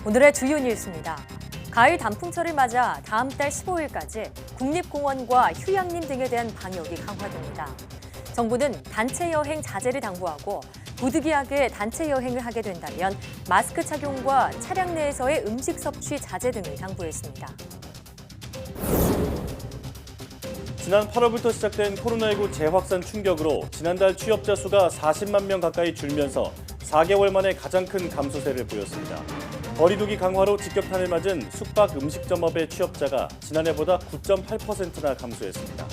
오늘의 주요 뉴스입니다. 가을 단풍철을 맞아 다음 달 15일까지 국립공원과 휴양림 등에 대한 방역이 강화됩니다. 정부는 단체 여행 자제를 당부하고 부득이하게 단체 여행을 하게 된다면 마스크 착용과 차량 내에서의 음식 섭취 자제 등을 당부했습니다. 지난 8월부터 시작된 코로나19 재확산 충격으로 지난달 취업자 수가 40만 명 가까이 줄면서 4개월 만에 가장 큰 감소세를 보였습니다. 거리두기 강화로 직격탄을 맞은 숙박 음식점업의 취업자가 지난해보다 9.8%나 감소했습니다.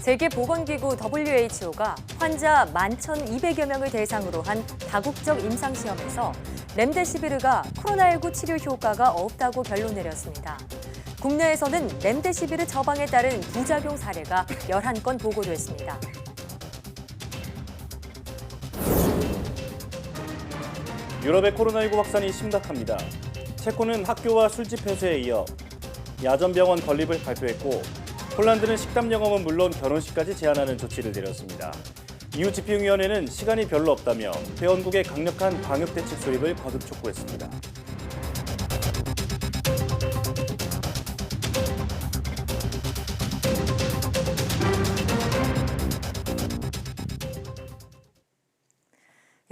세계보건기구 WHO가 환자 11,200여 명을 대상으로 한 다국적 임상시험에서 렘데시비르가 코로나19 치료 효과가 없다고 결론 내렸습니다. 국내에서는 렘데시비르 처방에 따른 부작용 사례가 11건 보고됐습니다. 유럽의 코로나19 확산이 심각합니다. 체코는 학교와 술집 폐쇄에 이어 야전병원 건립을 발표했고 폴란드는 식당 영업은 물론 결혼식까지 제한하는 조치를 내렸습니다. EU 집행위원회는 시간이 별로 없다며 회원국의 강력한 방역 대책 수립을 거듭 촉구했습니다.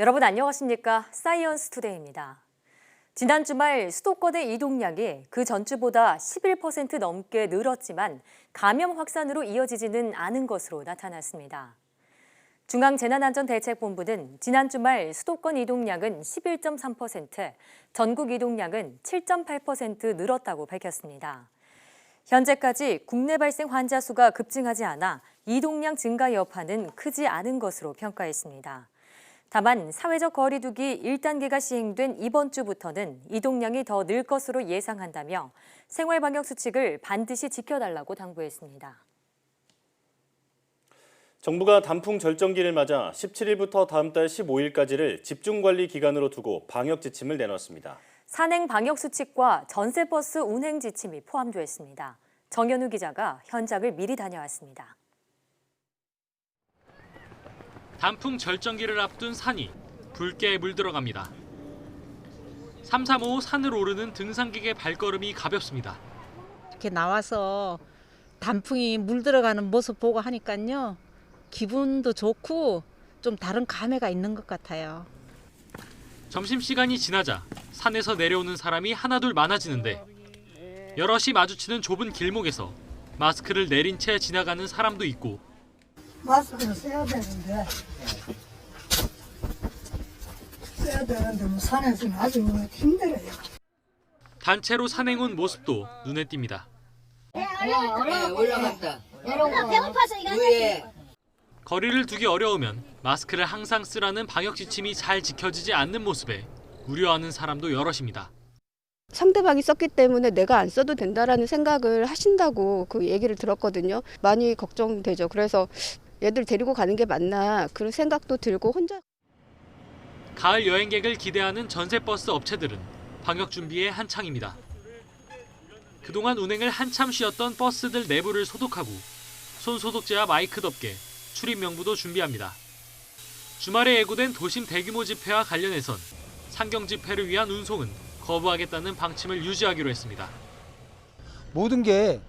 여러분 안녕하십니까? 사이언스 투데이입니다. 지난 주말 수도권의 이동량이 그 전주보다 11% 넘게 늘었지만 감염 확산으로 이어지지는 않은 것으로 나타났습니다. 중앙재난안전대책본부는 지난 주말 수도권 이동량은 11.3%, 전국 이동량은 7.8% 늘었다고 밝혔습니다. 현재까지 국내 발생 환자 수가 급증하지 않아 이동량 증가 여파는 크지 않은 것으로 평가했습니다. 다만 사회적 거리두기 1단계가 시행된 이번 주부터는 이동량이 더 늘 것으로 예상한다며 생활방역 수칙을 반드시 지켜달라고 당부했습니다. 정부가 단풍 절정기를 맞아 17일부터 다음 달 15일까지를 집중관리 기간으로 두고 방역 지침을 내놨습니다. 산행 방역 수칙과 전세버스 운행 지침이 포함되어 있습니다. 정현우 기자가 현장을 미리 다녀왔습니다. 단풍 절정기를 앞둔 산이 붉게 물들어갑니다. 3, 3, 5 산을 오르는 등산객의 발걸음이 가볍습니다. 이렇게 나와서 단풍이 물들어가는 모습 보고 하니까요. 기분도 좋고 좀 다른 감회가 있는 것 같아요. 점심시간이 지나자 산에서 내려오는 사람이 하나둘 많아지는데 여럿이 마주치는 좁은 길목에서 마스크를 내린 채 지나가는 사람도 있고 마스크를 써야 되는데 뭐 산에서는 아주 힘들어요. 단체로 산행 온 모습도 눈에 띕니다. 올라갔다. 배고파서 이거 하나. 거리를 두기 어려우면 마스크를 항상 쓰라는 방역 지침이 잘 지켜지지 않는 모습에 우려하는 사람도 여럿입니다. 상대방이 썼기 때문에 내가 안 써도 된다라는 생각을 하신다고 그 얘기를 들었거든요. 많이 걱정되죠. 그래서 얘들 데리고 가는 게 맞나 그런 생각도 들고 혼자. 가을 여행객을 기대하는 전세버스 업체들은 방역 준비에 한창입니다. 그동안 운행을 한참 쉬었던 버스들 내부를 소독하고 손소독제와 마이크 덮개, 출입 명부도 준비합니다. 주말에 예고된 도심 대규모 집회와 관련해선 상경 집회를 위한 운송은 거부하겠다는 방침을 유지하기로 했습니다. 모든 게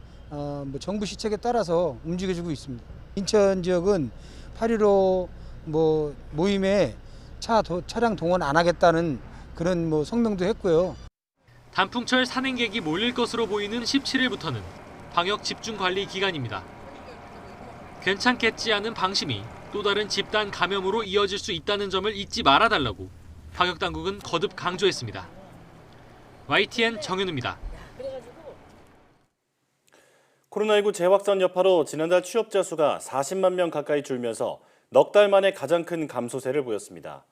정부 시책에 따라서 움직여지고 있습니다. 인천 지역은 8.15 모임에 차량 동원 안 하겠다는 그런 성명도 했고요. 단풍철 산행객이 몰릴 것으로 보이는 17일부터는 방역 집중 관리 기간입니다. 괜찮겠지 하는 방심이 또 다른 집단 감염으로 이어질 수 있다는 점을 잊지 말아달라고 방역 당국은 거듭 강조했습니다. YTN 정현우입니다. 코로나19 재확산 여파로 지난달 취업자 수가 40만 명 가까이 줄면서 넉 달 만에 가장 큰 감소세를 보였습니다.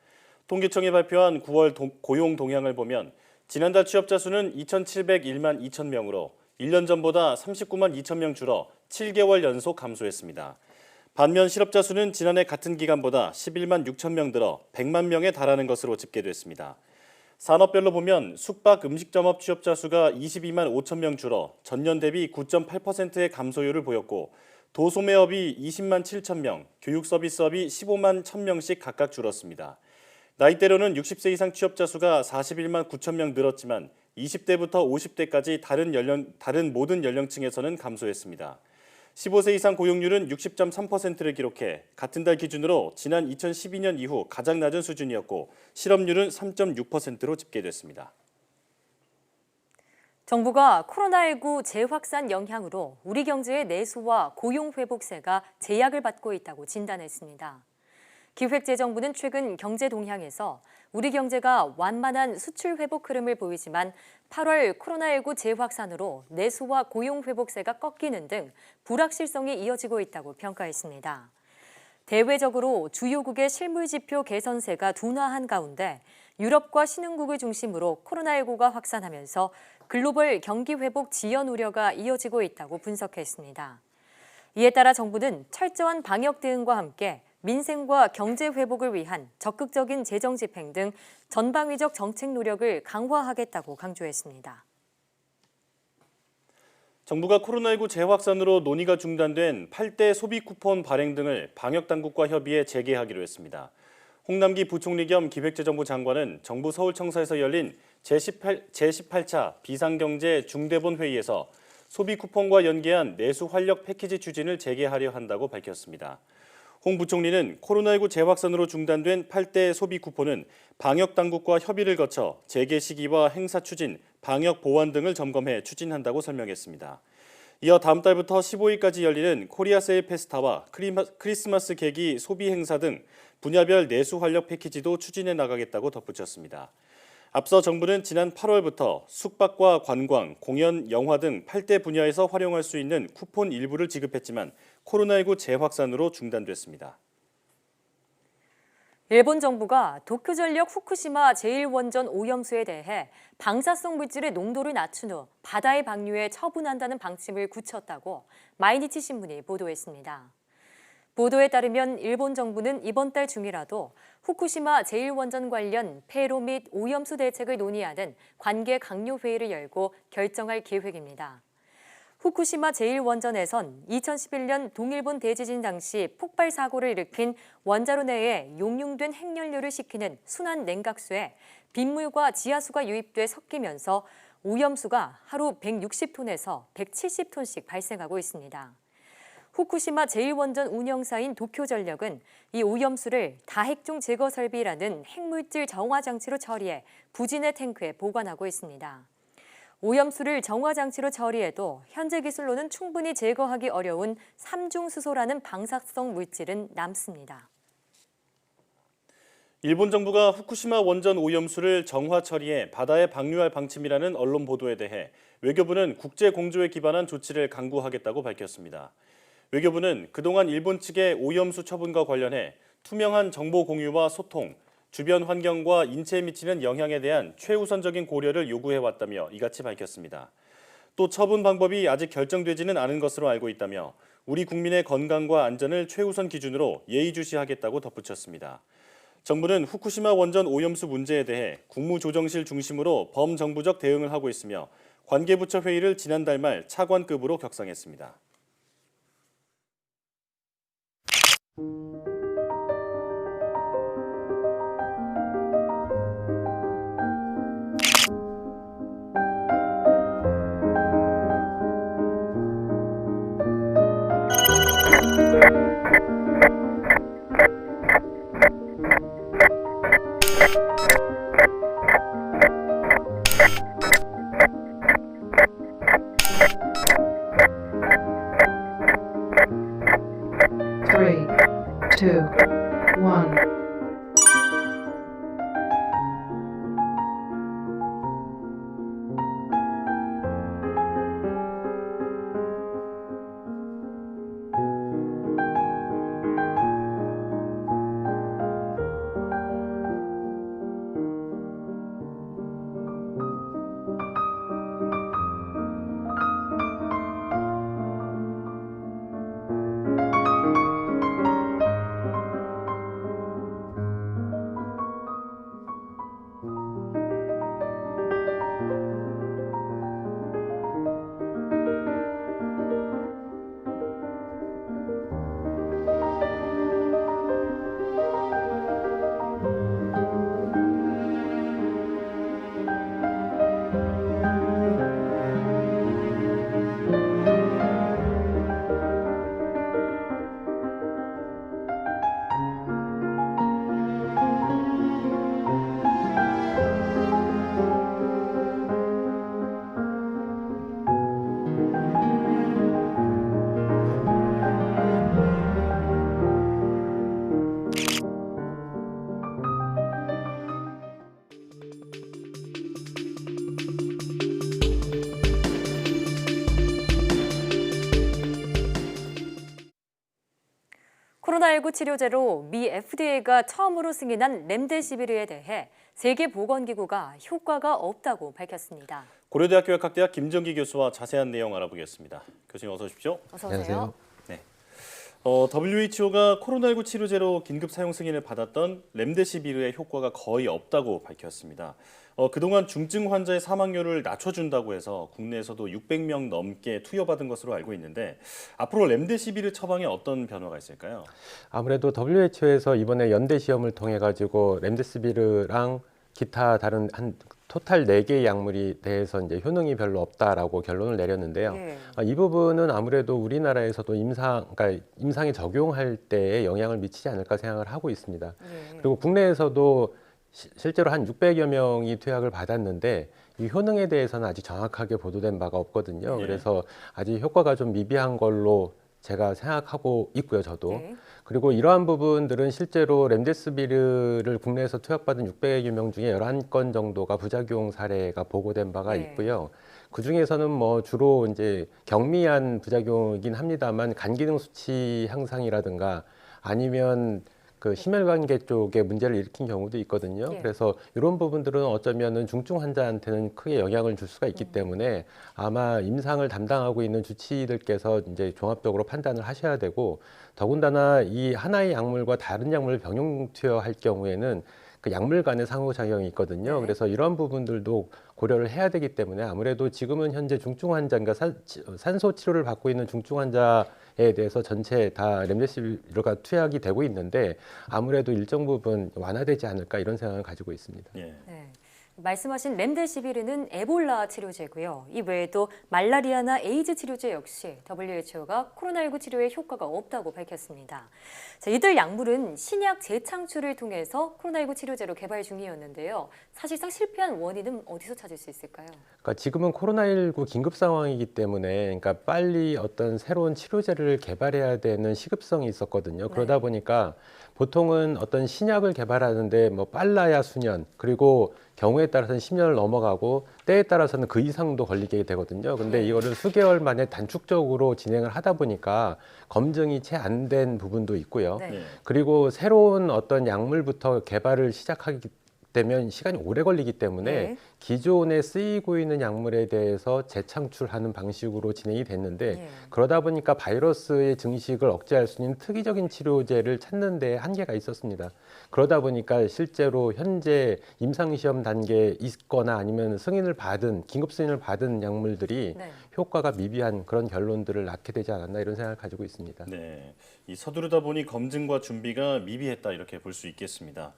통계청이 발표한 9월 고용 동향을 보면 지난달 취업자 수는 2,701만 2천 명으로 1년 전보다 39만 2천 명 줄어 7개월 연속 감소했습니다. 반면 실업자 수는 지난해 같은 기간보다 11만 6천 명 늘어 100만 명에 달하는 것으로 집계됐습니다. 산업별로 보면 숙박 음식점업 취업자 수가 22만 5천 명 줄어 전년 대비 9.8%의 감소율을 보였고 도소매업이 20만 7천 명, 교육 서비스업이 15만 1천 명씩 각각 줄었습니다. 나이대로는 60세 이상 취업자 수가 41만 9천 명 늘었지만 20대부터 50대까지 다른 모든 연령층에서는 감소했습니다. 15세 이상 고용률은 60.3%를 기록해 같은 달 기준으로 지난 2012년 이후 가장 낮은 수준이었고 실업률은 3.6%로 집계됐습니다. 정부가 코로나19 재확산 영향으로 우리 경제의 내수와 고용 회복세가 제약을 받고 있다고 진단했습니다. 기획재정부는 최근 경제 동향에서 우리 경제가 완만한 수출 회복 흐름을 보이지만 8월 코로나19 재확산으로 내수와 고용 회복세가 꺾이는 등 불확실성이 이어지고 있다고 평가했습니다. 대외적으로 주요국의 실물지표 개선세가 둔화한 가운데 유럽과 신흥국을 중심으로 코로나19가 확산하면서 글로벌 경기 회복 지연 우려가 이어지고 있다고 분석했습니다. 이에 따라 정부는 철저한 방역 대응과 함께 민생과 경제 회복을 위한 적극적인 재정 집행 등 전방위적 정책 노력을 강화하겠다고 강조했습니다. 정부가 코로나19 재확산으로 논의가 중단된 8대 소비 쿠폰 발행 등을 방역당국과 협의해 재개하기로 했습니다. 홍남기 부총리 겸 기획재정부 장관은 정부 서울청사에서 열린 제18차 비상경제 중대본 회의에서 소비 쿠폰과 연계한 내수 활력 패키지 추진을 재개하려 한다고 밝혔습니다. 홍 부총리는 코로나19 재확산으로 중단된 8대 소비 쿠폰은 방역당국과 협의를 거쳐 재개 시기와 행사 추진, 방역 보완 등을 점검해 추진한다고 설명했습니다. 이어 다음 달부터 15일까지 열리는 코리아 세일 페스타와 크리스마스 계기 소비 행사 등 분야별 내수 활력 패키지도 추진해 나가겠다고 덧붙였습니다. 앞서 정부는 지난 8월부터 숙박과 관광, 공연, 영화 등 8대 분야에서 활용할 수 있는 쿠폰 일부를 지급했지만 코로나19 재확산으로 중단됐습니다. 일본 정부가 도쿄전력 후쿠시마 제1원전 오염수에 대해 방사성 물질의 농도를 낮춘 후 바다에 방류해 처분한다는 방침을 굳혔다고 마이니치 신문이 보도했습니다. 보도에 따르면 일본 정부는 이번 달 중이라도 후쿠시마 제1원전 관련 폐로 및 오염수 대책을 논의하는 관계 강요 회의를 열고 결정할 계획입니다. 후쿠시마 제1원전에선 2011년 동일본 대지진 당시 폭발 사고를 일으킨 원자로 내에 용융된 핵연료를 식히는 순환 냉각수에 빗물과 지하수가 유입돼 섞이면서 오염수가 하루 160톤에서 170톤씩 발생하고 있습니다. 후쿠시마 제1원전 운영사인 도쿄전력은 이 오염수를 다핵종 제거 설비라는 핵물질 정화 장치로 처리해 부진의 탱크에 보관하고 있습니다. 오염수를 정화 장치로 처리해도 현재 기술로는 충분히 제거하기 어려운 삼중수소라는 방사성 물질은 남습니다. 일본 정부가 후쿠시마 원전 오염수를 정화 처리해 바다에 방류할 방침이라는 언론 보도에 대해 외교부는 국제 공조에 기반한 조치를 강구하겠다고 밝혔습니다. 외교부는 그동안 일본 측의 오염수 처분과 관련해 투명한 정보 공유와 소통, 주변 환경과 인체에 미치는 영향에 대한 최우선적인 고려를 요구해왔다며 이같이 밝혔습니다. 또 처분 방법이 아직 결정되지는 않은 것으로 알고 있다며 우리 국민의 건강과 안전을 최우선 기준으로 예의주시하겠다고 덧붙였습니다. 정부는 후쿠시마 원전 오염수 문제에 대해 국무조정실 중심으로 범정부적 대응을 하고 있으며 관계부처 회의를 지난달 말 차관급으로 격상했습니다. Three, two, one. 코로나19 치료제로 미 FDA가 처음으로 승인한 렘데시비르에 대해 세계보건기구가 효과가 없다고 밝혔습니다. 고려대학교 약학대학 김정기 교수와 자세한 내용 알아보겠습니다. 교수님 어서 오십시오. 어서 오세요. 네. WHO가 코로나19 치료제로 긴급 사용 승인을 받았던 렘데시비르의 효과가 거의 없다고 밝혔습니다. 그동안 중증 환자의 사망률을 낮춰준다고 해서 국내에서도 600명 넘게 투여받은 것으로 알고 있는데 앞으로 렘데시비르 처방에 어떤 변화가 있을까요? 아무래도 WHO에서 이번에 연대 시험을 통해 가지고 렘데시비르랑 기타 다른 한 토탈 4개의 약물에 대해서 이제 효능이 별로 없다라고 결론을 내렸는데요. 네. 이 부분은 아무래도 우리나라에서도 그러니까 임상에 적용할 때에 영향을 미치지 않을까 생각을 하고 있습니다. 네. 그리고 국내에서도 실제로 한 600여 명이 투약을 받았는데 이 효능에 대해서는 아직 정확하게 보도된 바가 없거든요. 네. 그래서 아직 효과가 좀 미비한 걸로 제가 생각하고 있고요, 저도. 네. 그리고 이러한 부분들은 실제로 렘데시비르를 국내에서 투약받은 600여 명 중에 11건 정도가 부작용 사례가 보고된 바가 네. 있고요. 그 중에서는 뭐 주로 이제 경미한 부작용이긴 합니다만 간 기능 수치 향상이라든가 아니면 그 심혈관계 쪽에 문제를 일으킨 경우도 있거든요. 예. 그래서 이런 부분들은 어쩌면은 중증 환자한테는 크게 영향을 줄 수가 있기 때문에 아마 임상을 담당하고 있는 주치의들께서 이제 종합적으로 판단을 하셔야 되고 더군다나 이 하나의 약물과 다른 약물을 병용 투여할 경우에는 그 약물 간의 상호작용이 있거든요. 네. 그래서 이런 부분들도 고려를 해야 되기 때문에 아무래도 지금은 현재 중증 환자, 그러니까 산소 치료를 받고 있는 중증 환자에 대해서 전체 다 렘데시비르가 투약이 되고 있는데 아무래도 일정 부분 완화되지 않을까 이런 생각을 가지고 있습니다. 예. 네. 말씀하신 렘데시비르는 에볼라 치료제고요. 이 외에도 말라리아나 에이즈 치료제 역시 WHO가 코로나19 치료에 효과가 없다고 밝혔습니다. 자, 이들 약물은 신약 재창출을 통해서 코로나19 치료제로 개발 중이었는데요. 사실상 실패한 원인은 어디서 찾을 수 있을까요? 그러니까 지금은 코로나19 긴급 상황이기 때문에 그러니까 빨리 어떤 새로운 치료제를 개발해야 되는 시급성이 있었거든요. 그러다 보니까 보통은 어떤 신약을 개발하는데 뭐 빨라야 수년 그리고 경우에 따라서는 10년을 넘어가고 때에 따라서는 그 이상도 걸리게 되거든요. 근데 이거를 수개월 만에 단축적으로 진행을 하다 보니까 검증이 채 안 된 부분도 있고요. 네. 네. 그리고 새로운 어떤 약물부터 개발을 시작하기 되면 시간이 오래 걸리기 때문에 네. 기존에 쓰이고 있는 약물에 대해서 재창출하는 방식으로 진행이 됐는데 예. 그러다 보니까 바이러스의 증식을 억제할 수 있는 특이적인 치료제를 찾는 데 한계가 있었습니다. 그러다 보니까 실제로 현재 임상시험 단계에 있거나 아니면 긴급 승인을 받은 약물들이 네. 효과가 미비한 그런 결론들을 낳게 되지 않았나 이런 생각을 가지고 있습니다. 네, 이 서두르다 보니 검증과 준비가 미비했다 이렇게 볼 수 있겠습니다.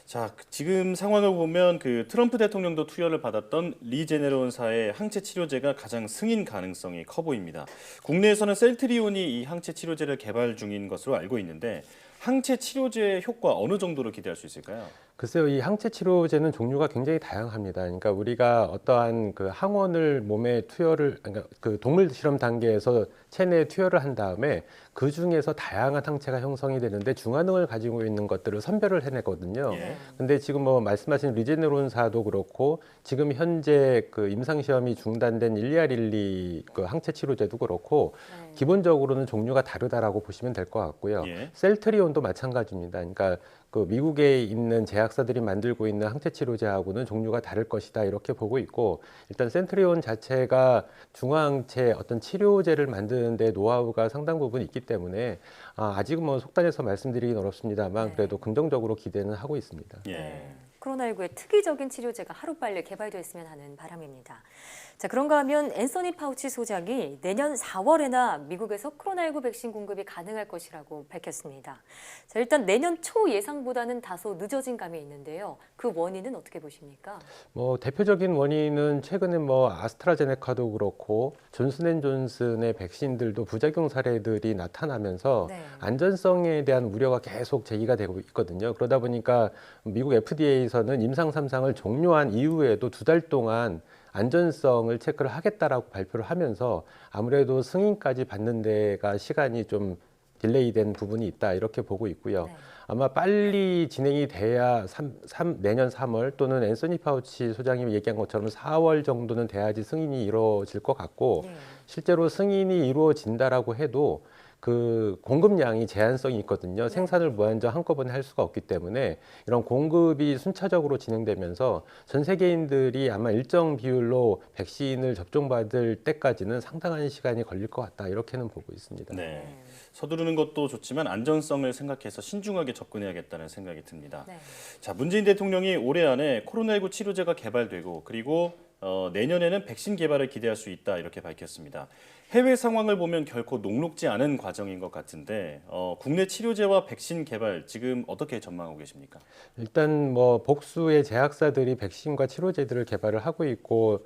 자, 지금 상황을 보면 그 트럼프 대통령도 투여를 받았던 리제네론사의 항체 치료제가 가장 승인 가능성이 커 보입니다. 국내에서는 셀트리온이 이 항체 치료제를 개발 중인 것으로 알고 있는데 항체 치료제의 효과 어느 정도로 기대할 수 있을까요? 글쎄요, 이 항체 치료제는 종류가 굉장히 다양합니다. 그러니까 우리가 어떠한 그 항원을 몸에 그러니까 그 동물 실험 단계에서 체내에 투여를 한 다음에 그 중에서 다양한 항체가 형성이 되는데 중화능을 가지고 있는 것들을 선별을 해내거든요. 예. 근데 지금 뭐 말씀하신 리제네론사도 그렇고 지금 현재 그 임상 시험이 중단된 일리아릴리 그 항체 치료제도 그렇고 네. 기본적으로는 종류가 다르다라고 보시면 될 것 같고요. 예. 셀트리온도 마찬가지입니다. 그러니까 그 미국에 있는 제약사들이 만들고 있는 항체 치료제하고는 종류가 다를 것이다 이렇게 보고 있고 일단 셀트리온 자체가 중화항체 어떤 치료제를 만드는 데 노하우가 상당 부분 있기 때문에 아직은 뭐 속단해서 말씀드리긴 어렵습니다만 네. 그래도 긍정적으로 기대는 하고 있습니다. 예. 네. 코로나19의 특이적인 치료제가 하루빨리 개발됐으면 하는 바람입니다. 자, 그런가 하면 앤서니 파우치 소장이 내년 4월에나 미국에서 코로나19 백신 공급이 가능할 것이라고 밝혔습니다. 자, 일단 내년 초 예상보다는 다소 늦어진 감이 있는데요. 그 원인은 어떻게 보십니까? 뭐 대표적인 원인은 최근에 뭐 아스트라제네카도 그렇고 존슨앤존슨의 백신들도 부작용 사례들이 나타나면서 네. 안전성에 대한 우려가 계속 제기가 되고 있거든요. 그러다 보니까 미국 FDA에서는 임상 3상을 종료한 이후에도 2달 동안 안전성을 체크를 하겠다라고 발표를 하면서 아무래도 승인까지 받는 데가 시간이 좀 딜레이된 부분이 있다 이렇게 보고 있고요. 네. 아마 빨리 진행이 돼야 내년 3월 또는 앤서니 파우치 소장님이 얘기한 것처럼 4월 정도는 돼야지 승인이 이루어질 것 같고 네. 실제로 승인이 이루어진다라고 해도 그 공급량이 제한성이 있거든요. 생산을 무한정 한꺼번에 할 수가 없기 때문에 이런 공급이 순차적으로 진행되면서 전 세계인들이 아마 일정 비율로 백신을 접종받을 때까지는 상당한 시간이 걸릴 것 같다. 이렇게는 보고 있습니다. 네. 서두르는 것도 좋지만 안전성을 생각해서 신중하게 접근해야겠다는 생각이 듭니다. 네. 자, 문재인 대통령이 올해 안에 코로나19 치료제가 개발되고 그리고 내년에는 백신 개발을 기대할 수 있다 이렇게 밝혔습니다. 해외 상황을 보면 결코 녹록지 않은 과정인 것 같은데 국내 치료제와 백신 개발 지금 어떻게 전망하고 계십니까? 일단 뭐 복수의 제약사들이 백신과 치료제들을 개발을 하고 있고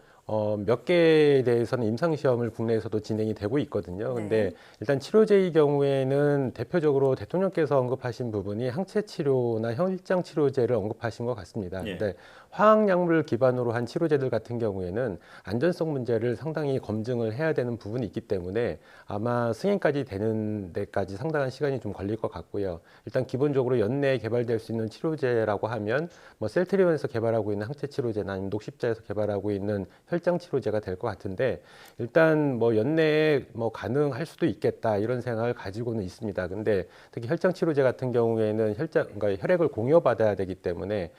몇 개에 대해서는 임상시험을 국내에서도 진행이 되고 있거든요. 근데 일단 치료제의 경우에는 대표적으로 대통령께서 언급하신 부분이 항체 치료나 혈장 치료제를 언급하신 것 같습니다. 예. 근데 화학약물 기반으로 한 치료제들 같은 경우에는 안전성 문제를 상당히 검증을 해야 되는 부분이 있기 때문에 아마 승인까지 되는 데까지 상당한 시간이 좀 걸릴 것 같고요. 일단 기본적으로 연내에 개발될 수 있는 치료제라고 하면 뭐 셀트리온에서 개발하고 있는 항체 치료제나 아니면 녹십자에서 개발하고 있는 혈장 치료제가 될 것 같은데 일단 뭐 연내에 뭐 가능할 수도 있겠다 이런 생각을 가지고는 있습니다. 근데 특히 혈장 치료제 같은 경우에는 그러니까 혈액을 공여받아야 되기 때문에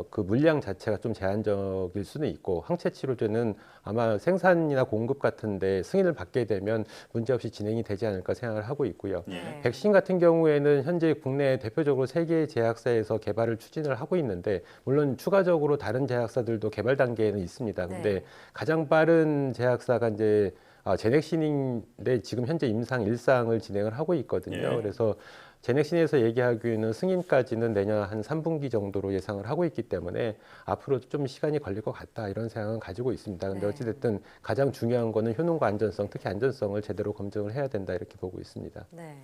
그 물량 자체가 좀 제한적일 수는 있고 항체 치료제는 아마 생산이나 공급 같은데 승인을 받게 되면 문제없이 진행이 되지 않을까 생각을 하고 있고요. 예. 백신 같은 경우에는 현재 국내 대표적으로 3개의 제약사에서 개발을 추진을 하고 있는데 물론 추가적으로 다른 제약사들도 개발 단계에는 있습니다. 근데 가장 빠른 제약사가 이제 제넥신인데 지금 현재 임상 1상을 진행을 하고 있거든요. 예. 그래서 제넥신에서 얘기하기에는 승인까지는 내년 한 3분기 정도로 예상을 하고 있기 때문에 앞으로도 좀 시간이 걸릴 것 같다 이런 생각은 가지고 있습니다. 근데 어찌됐든 가장 중요한 거는 효능과 안전성, 특히 안전성을 제대로 검증을 해야 된다 이렇게 보고 있습니다. 네.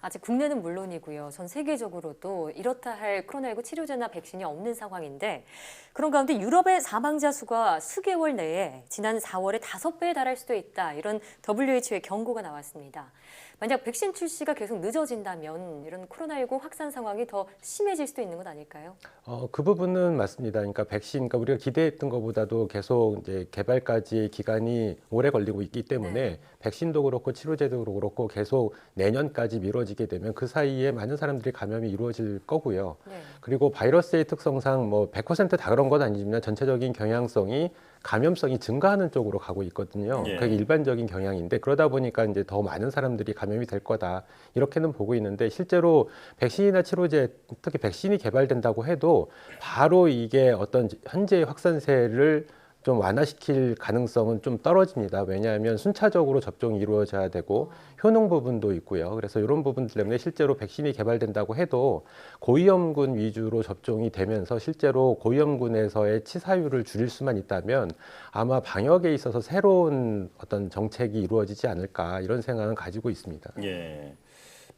아직 국내는 물론이고요. 전 세계적으로도 이렇다 할 코로나19 치료제나 백신이 없는 상황인데 그런 가운데 유럽의 사망자 수가 수개월 내에 지난 4월에 5배에 달할 수도 있다. 이런 WHO의 경고가 나왔습니다. 만약 백신 출시가 계속 늦어진다면 이런 코로나19 확산 상황이 더 심해질 수도 있는 것 아닐까요? 그 부분은 맞습니다. 그러니까 백신, 그러니까 우리가 기대했던 것보다도 계속 이제 개발까지 기간이 오래 걸리고 있기 때문에 백신도 그렇고 치료제도 그렇고 계속 내년까지 미뤄지게 되면 그 사이에 많은 사람들이 감염이 이루어질 거고요. 그리고 바이러스의 특성상 뭐 100%다 그런 건 아니지만 전체적인 경향성이 감염성이 증가하는 쪽으로 가고 있거든요. 예. 그게 일반적인 경향인데 그러다 보니까 이제 더 많은 사람들이 감염이 될 거다 이렇게는 보고 있는데 실제로 백신이나 치료제, 특히 백신이 개발된다고 해도 바로 이게 어떤 현재의 확산세를 좀 완화시킬 가능성은 좀 떨어집니다. 왜냐하면 순차적으로 접종이 이루어져야 되고 효능 부분도 있고요. 그래서 이런 부분들 때문에 실제로 백신이 개발된다고 해도 고위험군 위주로 접종이 되면서 실제로 고위험군에서의 치사율을 줄일 수만 있다면 아마 방역에 있어서 새로운 어떤 정책이 이루어지지 않을까 이런 생각은 가지고 있습니다. 예.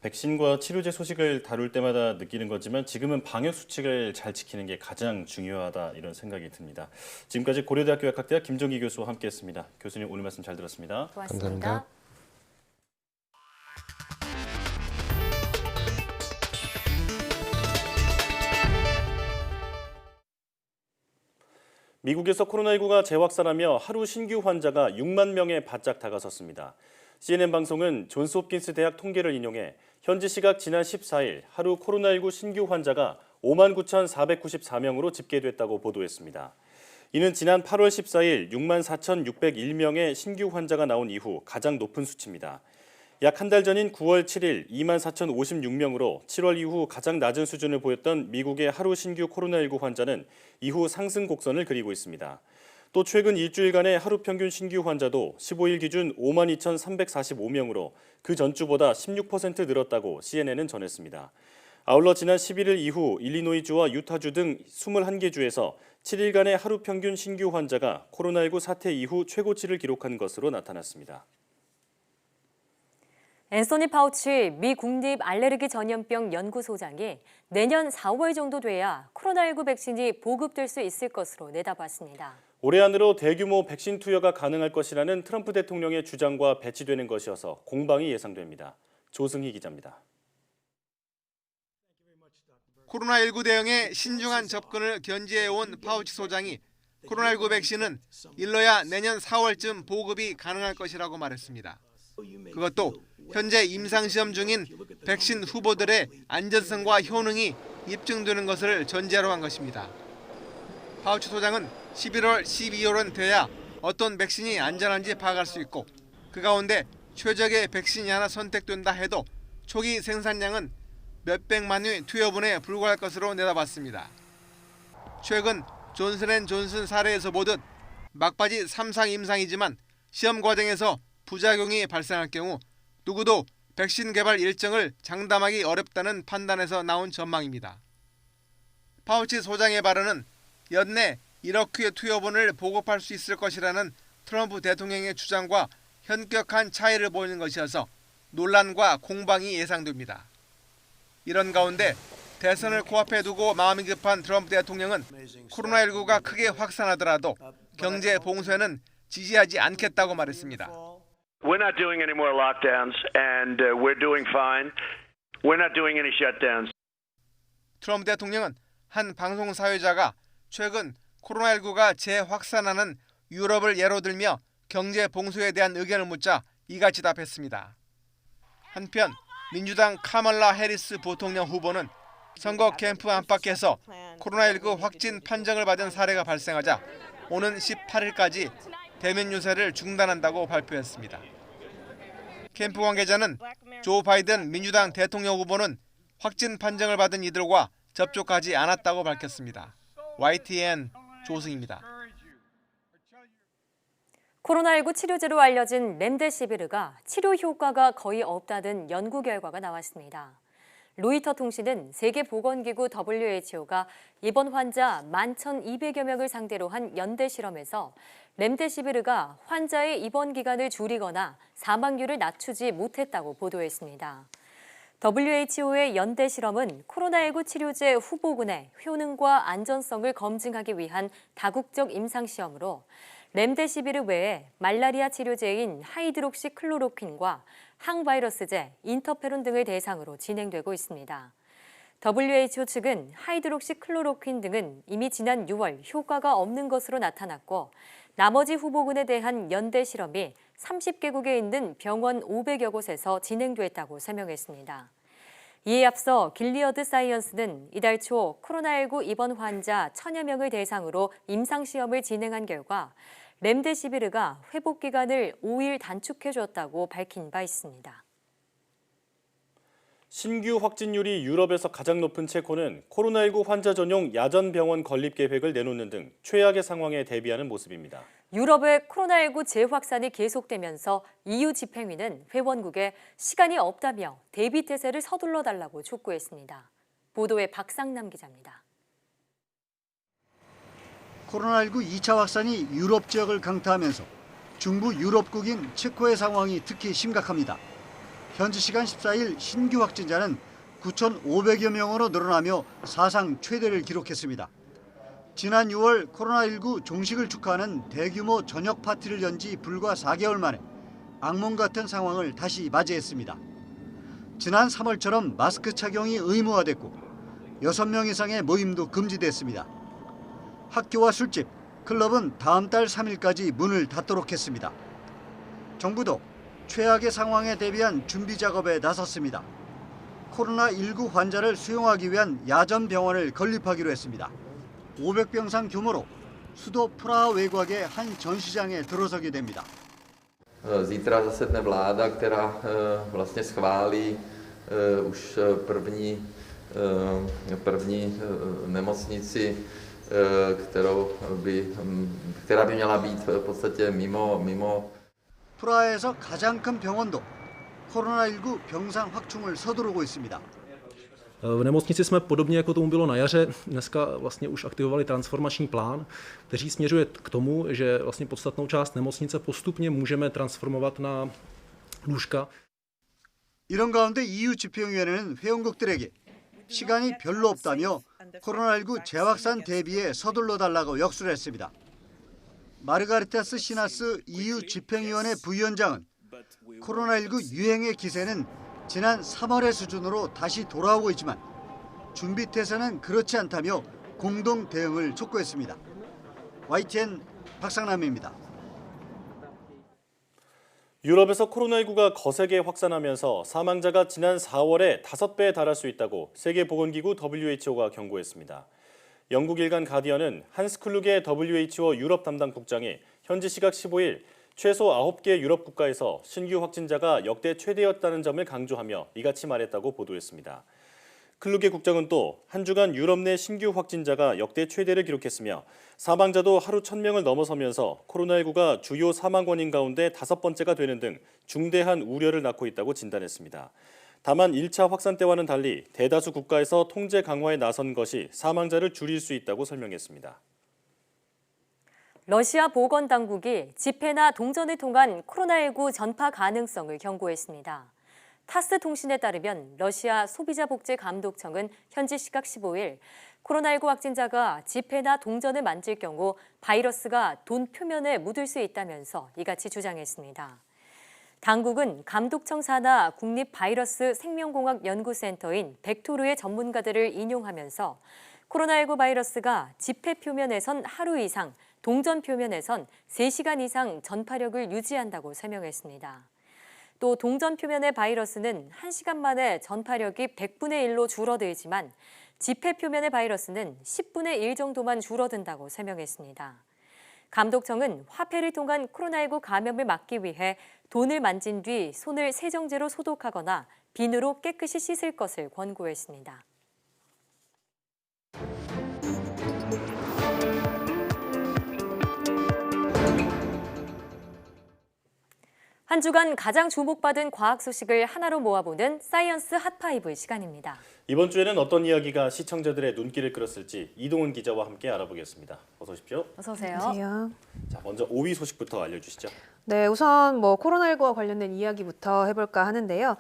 백신과 치료제 소식을 다룰 때마다 느끼는 거지만 지금은 방역 수칙을 잘 지키는 게 가장 중요하다 이런 생각이 듭니다. 지금까지 고려대학교 약학대학 김종기 교수와 함께했습니다. 교수님 오늘 말씀 잘 들었습니다. 고맙습니다. 감사합니다. 미국에서 코로나19가 재확산하며 하루 신규 환자가 6만 명에 바짝 다가섰습니다. CNN 방송은 존스홉킨스 대학 통계를 인용해 현지 시각 지난 14일 하루 코로나19 신규 환자가 59,494명으로 집계됐다고 보도했습니다. 이는 지난 8월 14일 64,601명의 신규 환자가 나온 이후 가장 높은 수치입니다. 약 한 달 전인 9월 7일 24,056명으로 7월 이후 가장 낮은 수준을 보였던 미국의 하루 신규 코로나19 환자는 이후 상승 곡선을 그리고 있습니다. 또 최근 일주일간의 하루 평균 신규 환자도 15일 기준 52,345명으로 그 전주보다 16% 늘었다고 CNN은 전했습니다. 아울러 지난 11일 이후 일리노이주와 유타주 등 21개 주에서 7일간의 하루 평균 신규 환자가 코로나19 사태 이후 최고치를 기록한 것으로 나타났습니다. 앤소니 파우치 미 국립 알레르기 전염병 연구소장이 내년 4월 정도 돼야 코로나19 백신이 보급될 수 있을 것으로 내다봤습니다. 올해 안으로 대규모 백신 투여가 가능할 것이라는 트럼프 대통령의 주장과 배치되는 것이어서 공방이 예상됩니다. 조승희 기자입니다. 코로나19 대응에 신중한 접근을 견지해온 파우치 소장이 코로나19 백신은 일러야 내년 4월쯤 보급이 가능할 것이라고 말했습니다. 그것도 현재 임상시험 중인 백신 후보들의 안전성과 효능이 입증되는 것을 전제로 한 것입니다. 파우치 소장은 11월, 12월은 돼야 어떤 백신이 안전한지 파악할 수 있고 그 가운데 최적의 백신이 하나 선택된다 해도 초기 생산량은 몇백만 회 투여분에 불과할 것으로 내다봤습니다. 최근 존슨앤존슨 사례에서 보듯 막바지 3상 임상이지만 시험 과정에서 부작용이 발생할 경우 누구도 백신 개발 일정을 장담하기 어렵다는 판단에서 나온 전망입니다. 파우치 소장의 발언은 연내 1억 회의 투여분을 보급할 수 있을 것이라는 트럼프 대통령의 주장과 현격한 차이를 보이는 것이어서 논란과 공방이 예상됩니다. 이런 가운데 대선을 코앞에 두고 마음이 급한 트럼프 대통령은 코로나19가 크게 확산하더라도 경제 봉쇄는 지지하지 않겠다고 말했습니다. We're not doing any more lockdowns and we're doing fine. We're not doing any shutdowns. 트럼프 대통령은 한 방송 사회자가 최근 코로나19가 재확산하는 유럽을 예로 들며 경제 봉쇄에 대한 의견을 묻자 이같이 답했습니다. 한편 민주당 카멀라 해리스 부통령 후보는 선거 캠프 안팎에서 코로나19 확진 판정을 받은 사례가 발생하자 오는 18일까지 대면 유세를 중단한다고 발표했습니다. 캠프 관계자는 조 바이든 민주당 대통령 후보는 확진 판정을 받은 이들과 접촉하지 않았다고 밝혔습니다. YTN 조승입니다. 코로나19 치료제로 알려진 렘데시비르가 치료 효과가 거의 없다는 연구 결과가 나왔습니다. 로이터 통신은 세계보건기구 WHO가 이번 환자 11,200여 명을 상대로 한 연대 실험에서 렘데시비르가 환자의 입원 기간을 줄이거나 사망률을 낮추지 못했다고 보도했습니다. WHO의 연대 실험은 코로나19 치료제 후보군의 효능과 안전성을 검증하기 위한 다국적 임상시험으로 렘데시비르 외에 말라리아 치료제인 하이드록시클로로퀸과 항바이러스제, 인터페론 등을 대상으로 진행되고 있습니다. WHO 측은 하이드록시클로로퀸 등은 이미 지난 6월 효과가 없는 것으로 나타났고 나머지 후보군에 대한 연대 실험이 30개국에 있는 병원 500여 곳에서 진행됐다고 설명했습니다. 이에 앞서 길리어드 사이언스는 이달 초 코로나19 입원 환자 1,000여 명을 대상으로 임상시험을 진행한 결과 렘데시비르가 회복 기간을 5일 단축해줬다고 밝힌 바 있습니다. 신규 확진율이 유럽에서 가장 높은 체코는 코로나19 환자 전용 야전 병원 건립 계획을 내놓는 등 최악의 상황에 대비하는 모습입니다. 유럽의 코로나19 재확산이 계속되면서 EU 집행위는 회원국에 시간이 없다며 대비 태세를 서둘러 달라고 촉구했습니다. 보도에 박상남 기자입니다. 코로나19 2차 확산이 유럽 지역을 강타하면서 중부 유럽국인 체코의 상황이 특히 심각합니다. 현지 시간 14일 신규 확진자는 9,500여 명으로 늘어나며 사상 최대를 기록했습니다. 지난 6월 코로나19 종식을 축하하는 대규모 저녁 파티를 연 지 불과 4개월 만에 악몽 같은 상황을 다시 맞이했습니다. 지난 3월처럼 마스크 착용이 의무화됐고 6명 이상의 모임도 금지됐습니다. 학교와 술집, 클럽은 다음 달 3일까지 문을 닫도록 했습니다. 정부도 최악의 상황에 대비한 준비 작업에 나섰습니다. 코로나19 환자를 수용하기 위한 야전 병원을 건립하기로 했습니다. 500병상 규모로 수도 프라하 외곽의 한 전시장에 들어서게 됩니다. Zítra zasedne vláda, která vlastně schválí už první nemocnici, která by měla být v podstatě mimo. 프라하에서 가장 큰 병원도 코로나19 병상 확충을 서두르고 있습니다. V nemocnici jsme podobně jako tomu bylo na jaře, dneska vlastně už aktivovali transformační plán, který směřuje k tomu, že vlastně podstatnou část nemocnice postupně můžeme transformovat na lůžka. 이런 가운데 EU 집행위원회는 회원국들에게 시간이 별로 없다며 코로나19 재확산 대비에 서둘러 달라고 역수를 했습니다. 마르가리타스 시나스 EU 집행위원회 부위원장은 코로나19 유행의 기세는 지난 3월의 수준으로 다시 돌아오고 있지만 준비 태세는 그렇지 않다며 공동 대응을 촉구했습니다. YTN 박상남입니다. 유럽에서 코로나19가 거세게 확산하면서 사망자가 지난 4월에 5배에 달할 수 있다고 세계보건기구 WHO가 경고했습니다. 영국 일간 가디언은 한스 클루게 WHO 유럽 담당 국장이 현지 시각 15일 최소 9개 유럽 국가에서 신규 확진자가 역대 최대였다는 점을 강조하며 이같이 말했다고 보도했습니다. 클루게 국장은 또 한 주간 유럽 내 신규 확진자가 역대 최대를 기록했으며 사망자도 하루 1,000명을 넘어서면서 코로나19가 주요 사망 원인 가운데 5번째가 되는 등 중대한 우려를 낳고 있다고 진단했습니다. 다만 1차 확산 때와는 달리 대다수 국가에서 통제 강화에 나선 것이 사망자를 줄일 수 있다고 설명했습니다. 러시아 보건당국이 집회나 동전을 통한 코로나19 전파 가능성을 경고했습니다. 타스 통신에 따르면 러시아 소비자복지감독청은 현지 시각 15일 코로나19 확진자가 지폐나 동전을 만질 경우 바이러스가 돈 표면에 묻을 수 있다면서 이같이 주장했습니다. 당국은 감독청 산하 국립바이러스 생명공학연구센터인 벡토르의 전문가들을 인용하면서 코로나19 바이러스가 지폐 표면에선 하루 이상, 동전 표면에선 3시간 이상 전파력을 유지한다고 설명했습니다. 또 동전 표면의 바이러스는 1시간 만에 전파력이 100분의 1로 줄어들지만 지폐 표면의 바이러스는 10분의 1 정도만 줄어든다고 설명했습니다. 감독청은 화폐를 통한 코로나19 감염을 막기 위해 돈을 만진 뒤 손을 세정제로 소독하거나 비누로 깨끗이 씻을 것을 권고했습니다. 한 주간 가장 주목받은 과학 소식을 하나로 모아보는 사이언스 핫5 시간입니다. 이번 주에는 어떤 이야기가 시청자들의 눈길을 끌었을지 이동훈 기자와 함께 알아보겠습니다. 어서 오십시오. 어서 오세요. 안녕하세요. 자, 먼저 5위 소식부터 알려주시죠. 네, 우선 코로나19와 관련된 이야기부터 해볼까 하는데요.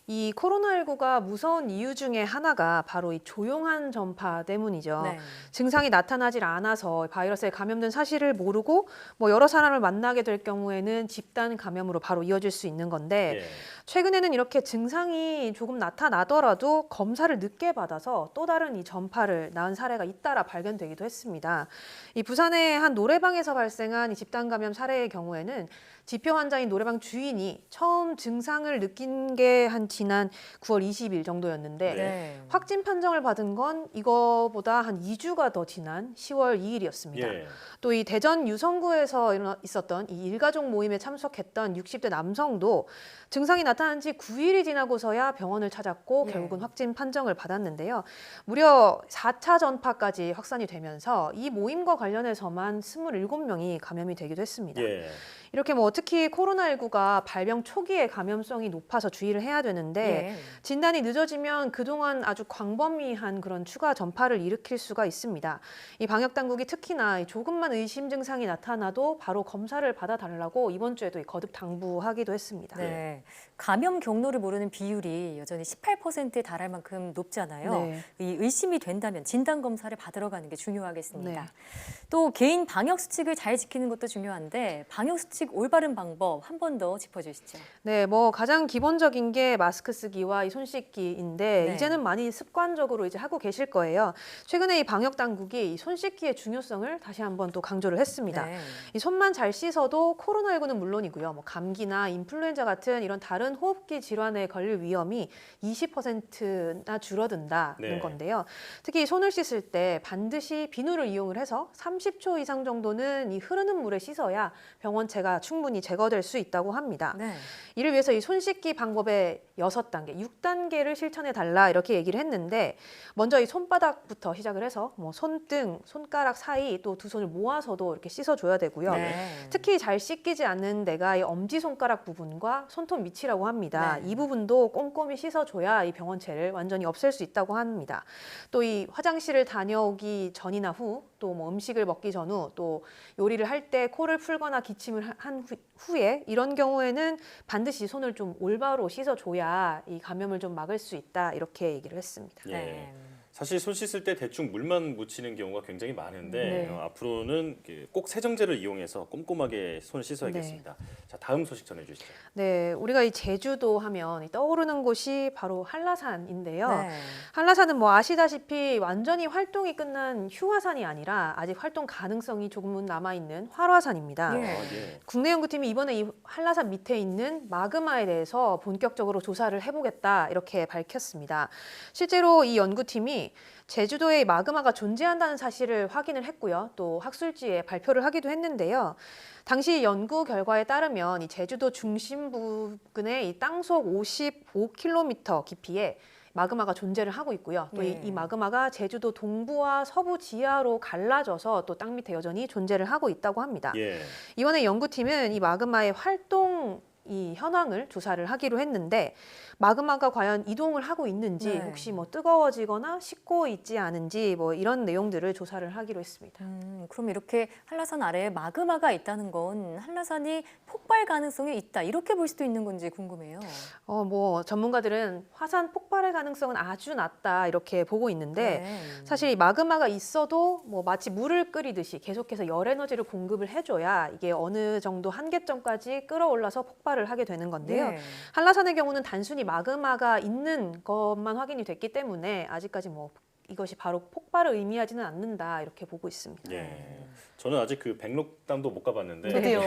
이 코로나19가 무서운 이유 중에 하나가 바로 이 조용한 전파 때문이죠. 네. 증상이 나타나질 않아서 바이러스에 감염된 사실을 모르고 여러 사람을 만나게 될 경우에는 집단 감염으로 바로 이어질 수 있는 건데 최근에는 이렇게 증상이 조금 나타나더라도 검사를 늦게 받아서 또 다른 이 전파를 낳은 사례가 잇따라 발견되기도 했습니다. 이 부산의 한 노래방에서 발생한 이 집단 감염 사례의 경우에는 지표 환자인 노래방 주인이 처음 증상을 느낀 게 한 지난 9월 20일 정도였는데 확진 판정을 받은 건 이거보다 한 2주가 더 지난 10월 2일이었습니다. 또 이 대전 유성구에서 있었던 이 일가족 모임에 참석했던 60대 남성도 증상이 나타난 지 9일이 지나고서야 병원을 찾았고 결국은 확진 판정을 받았는데요. 무려 4차 전파까지 확산이 되면서 이 모임과 관련해서만 27명이 감염이 되기도 했습니다. 이렇게 특히 코로나19가 발병 초기에 감염성이 높아서 주의를 해야 되는데 진단이 늦어지면 그동안 아주 광범위한 그런 추가 전파를 일으킬 수가 있습니다. 이 방역 당국이 특히나 조금만 의심 증상이 나타나도 바로 검사를 받아달라고 이번 주에도 거듭 당부하기도 했습니다. 네. 감염 경로를 모르는 비율이 여전히 18%에 달할 만큼 높잖아요. 이 의심이 된다면 진단 검사를 받으러 가는 게 중요하겠습니다. 또 개인 방역 수칙을 잘 지키는 것도 중요한데 방역 수칙 올바른 방법 한 번 더 짚어주시죠. 네, 가장 기본적인 게 마스크 쓰기와 이 손 씻기인데 이제는 많이 습관적으로 이제 하고 계실 거예요. 최근에 이 방역 당국이 이 손 씻기의 중요성을 다시 한번 또 강조를 했습니다. 이 손만 잘 씻어도 코로나19는 물론이고요, 감기나 인플루엔자 같은 이런 다른 호흡기 질환에 걸릴 위험이 20%나 줄어든다는 건데요. 특히 손을 씻을 때 반드시 비누를 이용을 해서 30초 이상 정도는 이 흐르는 물에 씻어야 병원체가 충분히 제거될 수 있다고 합니다. 이를 위해서 이 손 씻기 방법의 6단계, 6단계를 실천해 달라 이렇게 얘기를 했는데 먼저 이 손바닥부터 시작을 해서 손등, 손가락 사이 또 두 손을 모아서도 이렇게 씻어줘야 되고요. 특히 잘 씻기지 않는 데가 이 엄지손가락 부분과 손톱 밑이라고 합니다. 이 부분도 꼼꼼히 씻어줘야 이 병원체를 완전히 없앨 수 있다고 합니다. 또 이 화장실을 다녀오기 전이나 후, 또 음식을 먹기 전후, 또 요리를 할 때 코를 풀거나 기침을 한 후에 이런 경우에는 반드시 손을 좀 올바로 씻어줘야 이 감염을 좀 막을 수 있다 이렇게 얘기를 했습니다. 사실 손 씻을 때 대충 물만 묻히는 경우가 굉장히 많은데 네. 앞으로는 꼭 세정제를 이용해서 꼼꼼하게 손을 씻어야겠습니다. 자, 다음 소식 전해주시죠. 네, 우리가 이 제주도 하면 떠오르는 곳이 바로 한라산인데요. 네. 한라산은 뭐 아시다시피 완전히 활동이 끝난 휴화산이 아니라 아직 활동 가능성이 조금은 남아있는 활화산입니다. 예. 국내 연구팀이 이번에 이 한라산 밑에 있는 마그마에 대해서 본격적으로 조사를 해보겠다 이렇게 밝혔습니다. 실제로 이 연구팀이 제주도에 마그마가 존재한다는 사실을 확인을 했고요. 또 학술지에 발표를 하기도 했는데요. 당시 연구 결과에 따르면 이 제주도 중심 부근의 이 땅속 55km 깊이에 마그마가 존재를 하고 있고요. 또 이 마그마가 제주도 동부와 서부 지하로 갈라져서 또 땅 밑에 여전히 존재를 하고 있다고 합니다. 이번에 연구팀은 이 마그마의 활동 이 현황을 조사를 하기로 했는데 마그마가 과연 이동을 하고 있는지 혹시 뭐 뜨거워지거나 식고 있지 않은지 뭐 이런 내용들을 조사를 하기로 했습니다. 그럼 이렇게 한라산 아래에 마그마가 있다는 건 한라산이 폭발 가능성이 있다 이렇게 볼 수도 있는 건지 궁금해요. 뭐 전문가들은 화산 폭발의 가능성은 아주 낮다 이렇게 보고 있는데 사실 이 마그마가 있어도 뭐 마치 물을 끓이듯이 계속해서 열 에너지를 공급을 해줘야 이게 어느 정도 한계점까지 끌어올라서 폭발을 하게 되는 건데요. 한라산의 경우는 단순히 마그마가 있는 것만 확인이 됐기 때문에 아직까지 뭐 이것이 바로 폭발을 의미하지는 않는다 이렇게 보고 있습니다. 저는 아직 그 백록담도 못 가봤는데 저도요.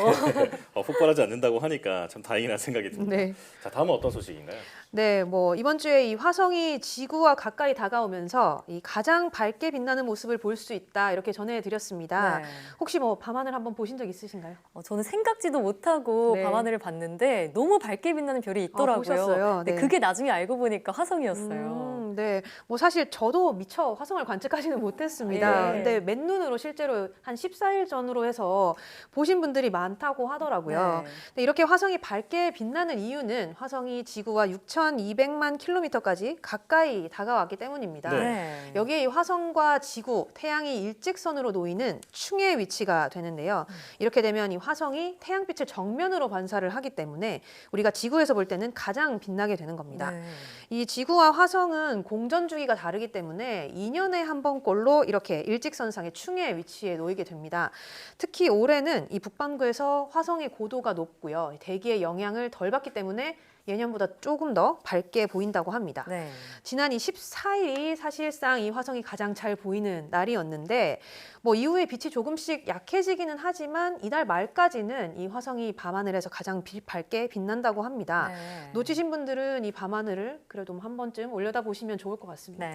폭발하지 않는다고 하니까 참 다행이라는 생각이 듭니다. 자, 다음은 어떤 소식인가요? 네, 뭐 이번 주에 이 화성이 지구와 가까이 다가오면서 이 가장 밝게 빛나는 모습을 볼 수 있다 이렇게 전해드렸습니다. 혹시 뭐 밤하늘 한번 보신 적 있으신가요? 저는 생각지도 못하고 밤하늘을 봤는데 너무 밝게 빛나는 별이 있더라고요. 보셨어요? 네. 그게 나중에 알고 보니까 화성이었어요. 네, 뭐 사실 저도 미처 화성을 관측하지는 못했습니다. 근데 맨눈으로 실제로 한 14일 전으로 해서 보신 분들이 많다고 하더라고요. 근데 이렇게 화성이 밝게 빛나는 이유는 화성이 지구와 6,200만 킬로미터까지 가까이 다가왔기 때문입니다. 여기에 이 화성과 지구, 태양이 일직선으로 놓이는 충의 위치가 되는데요. 이렇게 되면 이 화성이 태양빛을 정면으로 반사를 하기 때문에 우리가 지구에서 볼 때는 가장 빛나게 되는 겁니다. 이 지구와 화성은 공전 주기가 다르기 때문에 2년에 한 번꼴로 이렇게 일직선상의 충의 위치에 놓이게 됩니다. 특히 올해는 이 북반구에서 화성의 고도가 높고요. 대기의 영향을 덜 받기 때문에 예년보다 조금 더 밝게 보인다고 합니다. 지난 24일이 사실상 이 화성이 가장 잘 보이는 날이었는데 뭐 이후에 빛이 조금씩 약해지기는 하지만 이달 말까지는 이 화성이 밤하늘에서 가장 밝게 빛난다고 합니다. 놓치신 분들은 이 밤하늘을 그래도 한 번쯤 올려다보시면 좋을 것 같습니다.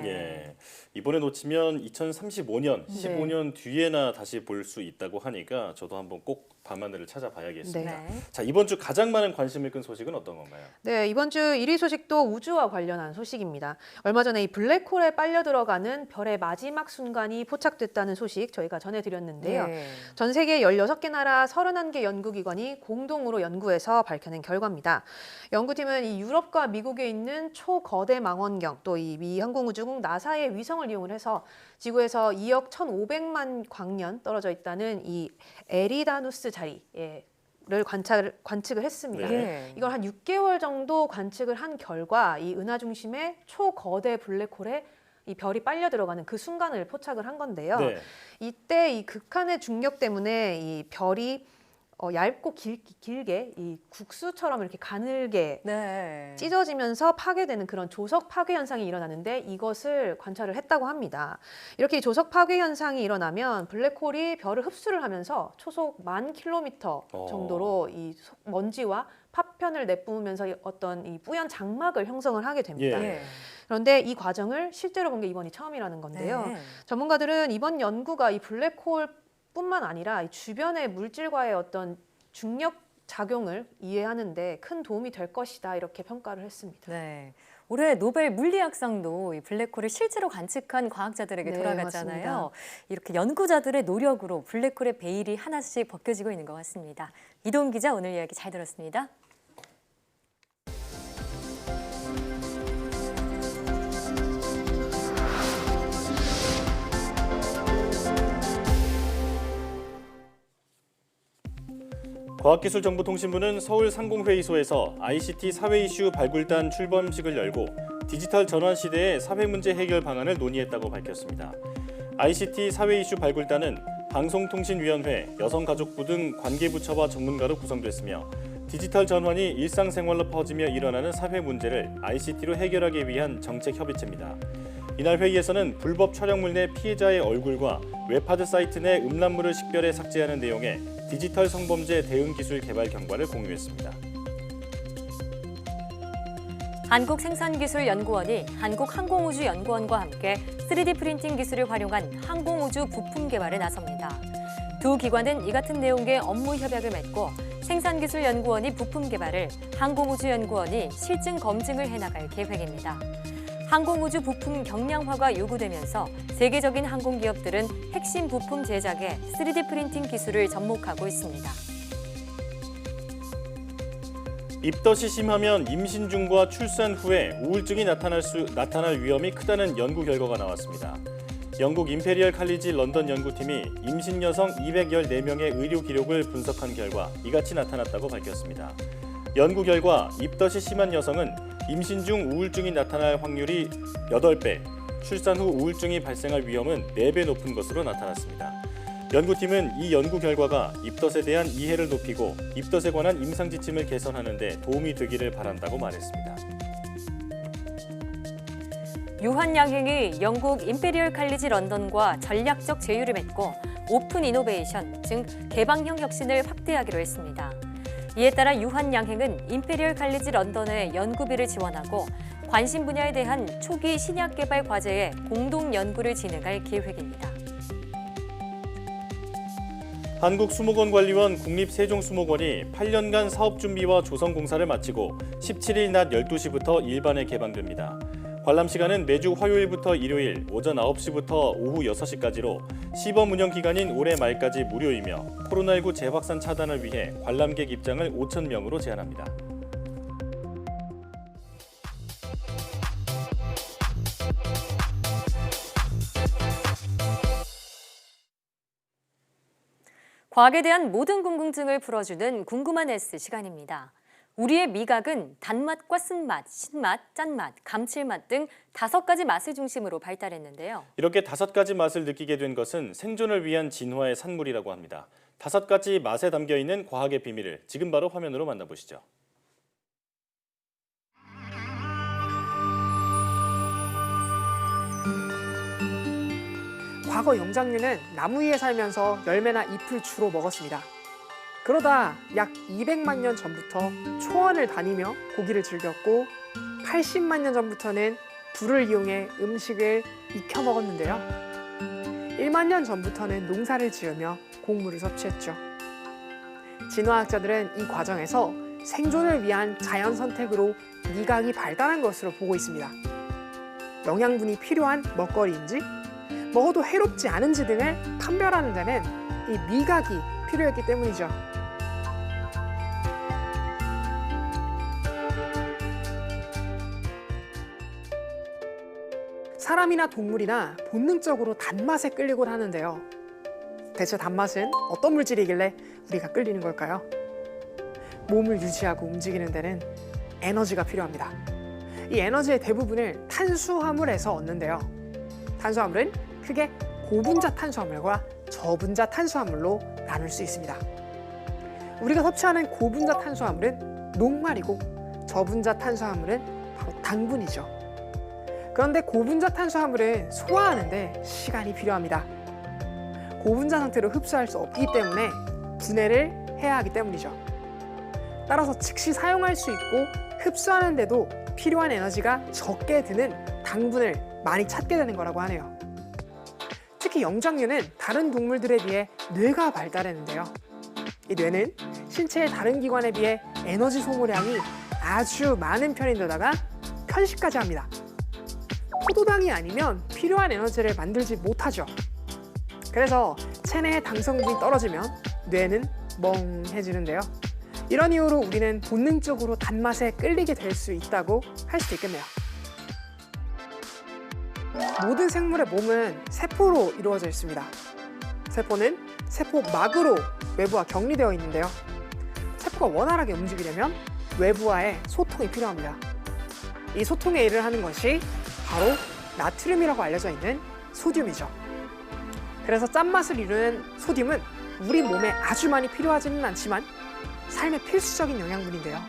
이번에 놓치면 2035년, 15년 뒤에나 다시 볼 수 있다고 하니까 저도 한번 꼭 밤하늘을 찾아봐야겠습니다. 자, 이번 주 가장 많은 관심을 끈 소식은 어떤 건가요? 네, 이번 주 1위 소식도 우주와 관련한 소식입니다. 얼마 전에 이 블랙홀에 빨려 들어가는 별의 마지막 순간이 포착됐다는 소식 저희가 전해드렸는데요. 전 세계 16개 나라 31개 연구기관이 공동으로 연구해서 밝혀낸 결과입니다. 연구팀은 이 유럽과 미국에 있는 초거대 망원경 또 이 미 항공우주국 나사의 위성을 이용을 해서 지구에서 2억 1,500만 광년 떨어져 있다는 이 에리다누스 자리를 관측을 했습니다. 이걸 한 6개월 정도 관측을 한 결과 이 은하 중심의 초거대 블랙홀에 이 별이 빨려 들어가는 그 순간을 포착을 한 건데요. 이때 이 극한의 중력 때문에 이 별이 얇고 길게 이 국수처럼 이렇게 가늘게 찢어지면서 파괴되는 그런 조석 파괴 현상이 일어나는데 이것을 관찰을 했다고 합니다. 이렇게 조석 파괴 현상이 일어나면 블랙홀이 별을 흡수를 하면서 초속 10,000km 정도로 이 먼지와 파편을 내뿜으면서 어떤 이 뿌연 장막을 형성을 하게 됩니다. 그런데 이 과정을 실제로 본 게 이번이 처음이라는 건데요. 전문가들은 이번 연구가 이 블랙홀 뿐만 아니라 이 주변의 물질과의 어떤 중력 작용을 이해하는 데 큰 도움이 될 것이다 이렇게 평가를 했습니다. 올해 노벨 물리학상도 이 블랙홀을 실제로 관측한 과학자들에게 돌아갔잖아요. 맞습니다. 이렇게 연구자들의 노력으로 블랙홀의 베일이 하나씩 벗겨지고 있는 것 같습니다. 이동 기자 오늘 이야기 잘 들었습니다. 과학기술정보통신부는 서울상공회의소에서 ICT 사회 이슈 발굴단 출범식을 열고 디지털 전환 시대의 사회 문제 해결 방안을 논의했다고 밝혔습니다. ICT 사회 이슈 발굴단은 방송통신위원회, 여성가족부 등 관계부처와 전문가로 구성됐으며 디지털 전환이 일상생활로 퍼지며 일어나는 사회 문제를 ICT로 해결하기 위한 정책협의체입니다. 이날 회의에서는 불법 촬영물 내 피해자의 얼굴과 웹하드 사이트 내 음란물을 식별해 삭제하는 내용의 디지털 성범죄 대응 기술 개발 경과를 공유했습니다. 한국생산기술연구원이 한국항공우주연구원과 함께 3D 프린팅 기술을 활용한 항공우주 부품 개발에 나섭니다. 두 기관은 이 같은 내용의 업무 협약을 맺고 생산기술연구원이 부품 개발을, 항공우주연구원이 실증 검증을 해나갈 계획입니다. 항공우주 부품 경량화가 요구되면서 세계적인 항공기업들은 핵심 부품 제작에 3D 프린팅 기술을 접목하고 있습니다. 입덧이 심하면 임신 중과 출산 후에 우울증이 나타날 위험이 크다는 연구 결과가 나왔습니다. 영국 임페리얼 칼리지 런던 연구팀이 임신 여성 214명의 의료 기록을 분석한 결과 이같이 나타났다고 밝혔습니다. 연구 결과 입덧이 심한 여성은 임신 중 우울증이 나타날 확률이 8배, 출산 후 우울증이 발생할 위험은 4배 높은 것으로 나타났습니다. 연구팀은 이 연구 결과가 입덧에 대한 이해를 높이고 입덧에 관한 임상 지침을 개선하는 데 도움이 되기를 바란다고 말했습니다. 유한양행이 영국 임페리얼 칼리지 런던과 전략적 제휴를 맺고 오픈 이노베이션, 즉 개방형 혁신을 확대하기로 했습니다. 이에 따라 유한양행은 임페리얼 칼리지 런던의 연구비를 지원하고 관심 분야에 대한 초기 신약 개발 과제에 공동 연구를 진행할 계획입니다. 한국수목원관리원 국립세종수목원이 8년간 사업 준비와 조성 공사를 마치고 17일 낮 12시부터 일반에 개방됩니다. 관람 시간은 매주 화요일부터 일요일 오전 9시부터 오후 6시까지로 시범 운영 기간인 올해 말까지 무료이며 코로나19 재확산 차단을 위해 관람객 입장을 5,000명으로 제한합니다. 과학에 대한 모든 궁금증을 풀어주는 궁금한 S 시간입니다. 우리의 미각은 단맛과 쓴맛, 신맛, 짠맛, 감칠맛 등 5가지 맛을 중심으로 발달했는데요. 이렇게 5가지 맛을 느끼게 된 것은 생존을 위한 진화의 산물이라고 합니다. 5가지 맛에 담겨있는 과학의 비밀을 지금 바로 화면으로 만나보시죠. 과거 영장류는 나무 위에 살면서 열매나 잎을 주로 먹었습니다. 그러다 약 200만 년 전부터 초원을 다니며 고기를 즐겼고 80만 년 전부터는 불을 이용해 음식을 익혀 먹었는데요. 1만 년 전부터는 농사를 지으며 곡물을 섭취했죠. 진화학자들은 이 과정에서 생존을 위한 자연 선택으로 미각이 발달한 것으로 보고 있습니다. 영양분이 필요한 먹거리인지 먹어도 해롭지 않은지 등을 판별하는 데는 이 미각이 필요했기 때문이죠. 사람이나 동물이나 본능적으로 단맛에 끌리곤 하는데요. 대체 단맛은 어떤 물질이길래 우리가 끌리는 걸까요? 몸을 유지하고 움직이는 데는 에너지가 필요합니다. 이 에너지의 대부분을 탄수화물에서 얻는데요. 탄수화물은 크게 고분자 탄수화물과 저분자 탄수화물로 나눌 수 있습니다. 우리가 섭취하는 고분자 탄수화물은 녹말이고 저분자 탄수화물은 바로 당분이죠. 그런데 고분자 탄수화물은 소화하는데 시간이 필요합니다. 고분자 상태로 흡수할 수 없기 때문에 분해를 해야 하기 때문이죠. 따라서 즉시 사용할 수 있고 흡수하는데도 필요한 에너지가 적게 드는 당분을 많이 찾게 되는 거라고 하네요. 특히 영장류는 다른 동물들에 비해 뇌가 발달했는데요. 이 뇌는 신체의 다른 기관에 비해 에너지 소모량이 아주 많은 편인데다가 편식까지 합니다. 포도당이 아니면 필요한 에너지를 만들지 못하죠. 그래서 체내의 당성분이 떨어지면 뇌는 멍해지는데요. 이런 이유로 우리는 본능적으로 단맛에 끌리게 될 수 있다고 할 수도 있겠네요. 모든 생물의 몸은 세포로 이루어져 있습니다. 세포는 세포막으로 외부와 격리되어 있는데요. 세포가 원활하게 움직이려면 외부와의 소통이 필요합니다. 이 소통의 일을 하는 것이 바로 나트륨이라고 알려져 있는 소듐이죠. 그래서 짠맛을 이루는 소듐은 우리 몸에 아주 많이 필요하지는 않지만 삶의 필수적인 영양분인데요.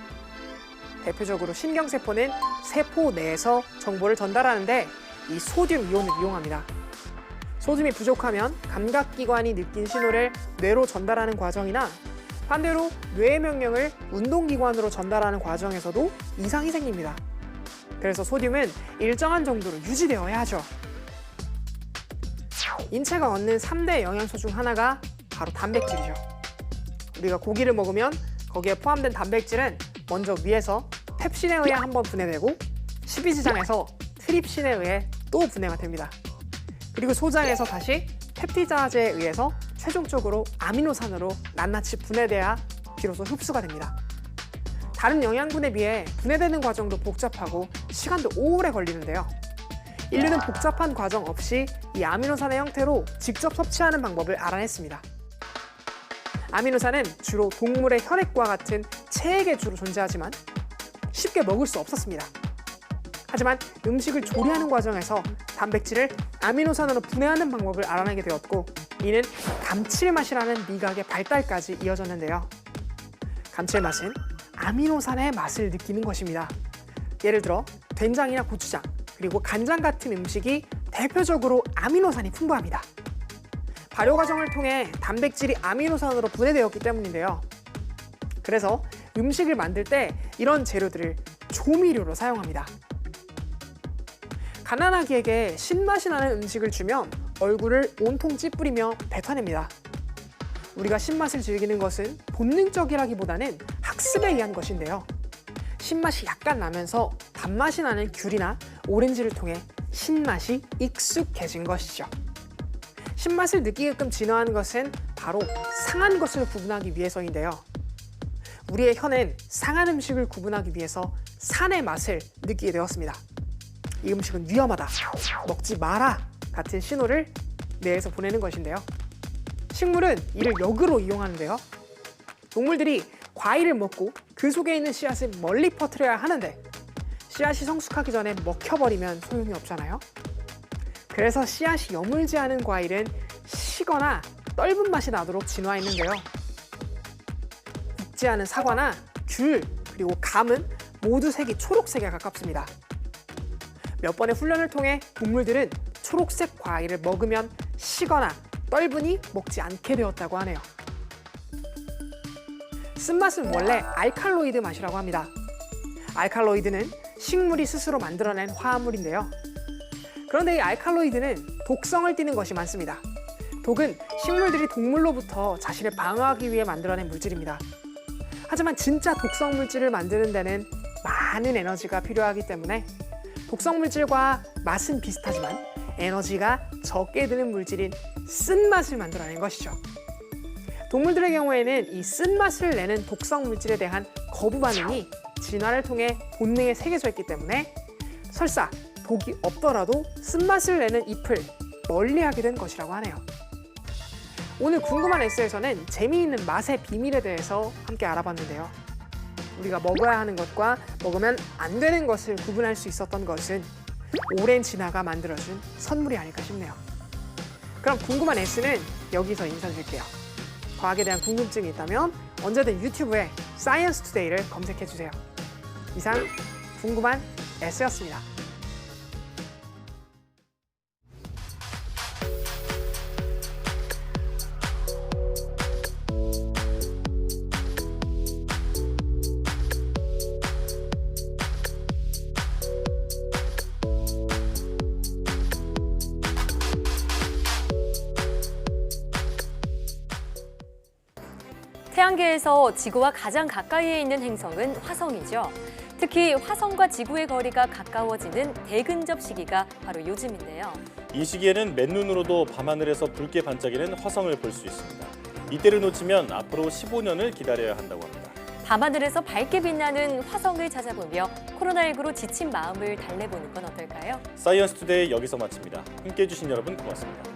대표적으로 신경세포는 세포 내에서 정보를 전달하는데 이 소듐 이온을 이용합니다. 소듐이 부족하면 감각기관이 느낀 신호를 뇌로 전달하는 과정이나 반대로 뇌의 명령을 운동기관으로 전달하는 과정에서도 이상이 생깁니다. 그래서 소듐은 일정한 정도로 유지되어야 하죠. 인체가 얻는 3대 영양소 중 하나가 바로 단백질이죠. 우리가 고기를 먹으면 거기에 포함된 단백질은 먼저 위에서 펩신에 의해 한번 분해되고 십이지장에서 트립신에 의해 또 분해가 됩니다. 그리고 소장에서 다시 펩티다제에 의해서 최종적으로 아미노산으로 낱낱이 분해돼야 비로소 흡수가 됩니다. 다른 영양분에 비해 분해되는 과정도 복잡하고 시간도 오래 걸리는데요. 인류는 복잡한 과정 없이 이 아미노산의 형태로 직접 섭취하는 방법을 알아냈습니다. 아미노산은 주로 동물의 혈액과 같은 체액에 주로 존재하지만 쉽게 먹을 수 없었습니다. 하지만 음식을 조리하는 과정에서 단백질을 아미노산으로 분해하는 방법을 알아내게 되었고 이는 감칠맛이라는 미각의 발달까지 이어졌는데요. 감칠맛은 아미노산의 맛을 느끼는 것입니다. 예를 들어 된장이나 고추장 그리고 간장 같은 음식이 대표적으로 아미노산이 풍부합니다. 발효 과정을 통해 단백질이 아미노산으로 분해되었기 때문인데요. 그래서 음식을 만들 때 이런 재료들을 조미료로 사용합니다. 가난아기에게 신맛이 나는 음식을 주면 얼굴을 온통 찌푸리며 뱉어냅니다. 우리가 신맛을 즐기는 것은 본능적이라기보다는 학습에 의한 것인데요. 신맛이 약간 나면서 단맛이 나는 귤이나 오렌지를 통해 신맛이 익숙해진 것이죠. 신맛을 느끼게끔 진화한 것은 바로 상한 것을 구분하기 위해서인데요. 우리의 혀는 상한 음식을 구분하기 위해서 산의 맛을 느끼게 되었습니다. 이 음식은 위험하다, 먹지 마라 같은 신호를 뇌에서 보내는 것인데요. 식물은 이를 역으로 이용하는데요. 동물들이 과일을 먹고 그 속에 있는 씨앗을 멀리 퍼뜨려야 하는데 씨앗이 성숙하기 전에 먹혀버리면 소용이 없잖아요. 그래서 씨앗이 여물지 않은 과일은 시거나 떫은 맛이 나도록 진화했는데요. 익지 않은 사과나 귤 그리고 감은 모두 색이 초록색에 가깝습니다. 몇 번의 훈련을 통해 동물들은 초록색 과일을 먹으면 시거나 떫으니 먹지 않게 되었다고 하네요. 쓴맛은 원래 알칼로이드 맛이라고 합니다. 알칼로이드는 식물이 스스로 만들어낸 화합물인데요. 그런데 이 알칼로이드는 독성을 띠는 것이 많습니다. 독은 식물들이 동물로부터 자신을 방어하기 위해 만들어낸 물질입니다. 하지만 진짜 독성 물질을 만드는 데는 많은 에너지가 필요하기 때문에 독성 물질과 맛은 비슷하지만 에너지가 적게 드는 물질인 쓴맛을 만들어낸 것이죠. 동물들의 경우에는 이 쓴맛을 내는 독성 물질에 대한 거부 반응이 진화를 통해 본능에 새겨져 있기 때문에 설사 독이 없더라도 쓴맛을 내는 잎을 멀리하게 된 것이라고 하네요. 오늘 궁금한 에세이에서는 재미있는 맛의 비밀에 대해서 함께 알아봤는데요. 우리가 먹어야 하는 것과 먹으면 안 되는 것을 구분할 수 있었던 것은 오랜 진화가 만들어준 선물이 아닐까 싶네요. 그럼 궁금한 에세이는 여기서 인사드릴게요. 과학에 대한 궁금증이 있다면 언제든 유튜브에 사이언스 투데이를 검색해주세요. 이상 궁금한 에세이였습니다. 태양계에서 지구와 가장 가까이에 있는 행성은 화성이죠. 특히 화성과 지구의 거리가 가까워지는 대근접 시기가 바로 요즘인데요. 이 시기에는 맨눈으로도 밤하늘에서 붉게 반짝이는 화성을 볼 수 있습니다. 이때를 놓치면 앞으로 15년을 기다려야 한다고 합니다. 밤하늘에서 밝게 빛나는 화성을 찾아보며 코로나19로 지친 마음을 달래보는 건 어떨까요? 사이언스 투데이 여기서 마칩니다. 함께해 주신 여러분 고맙습니다.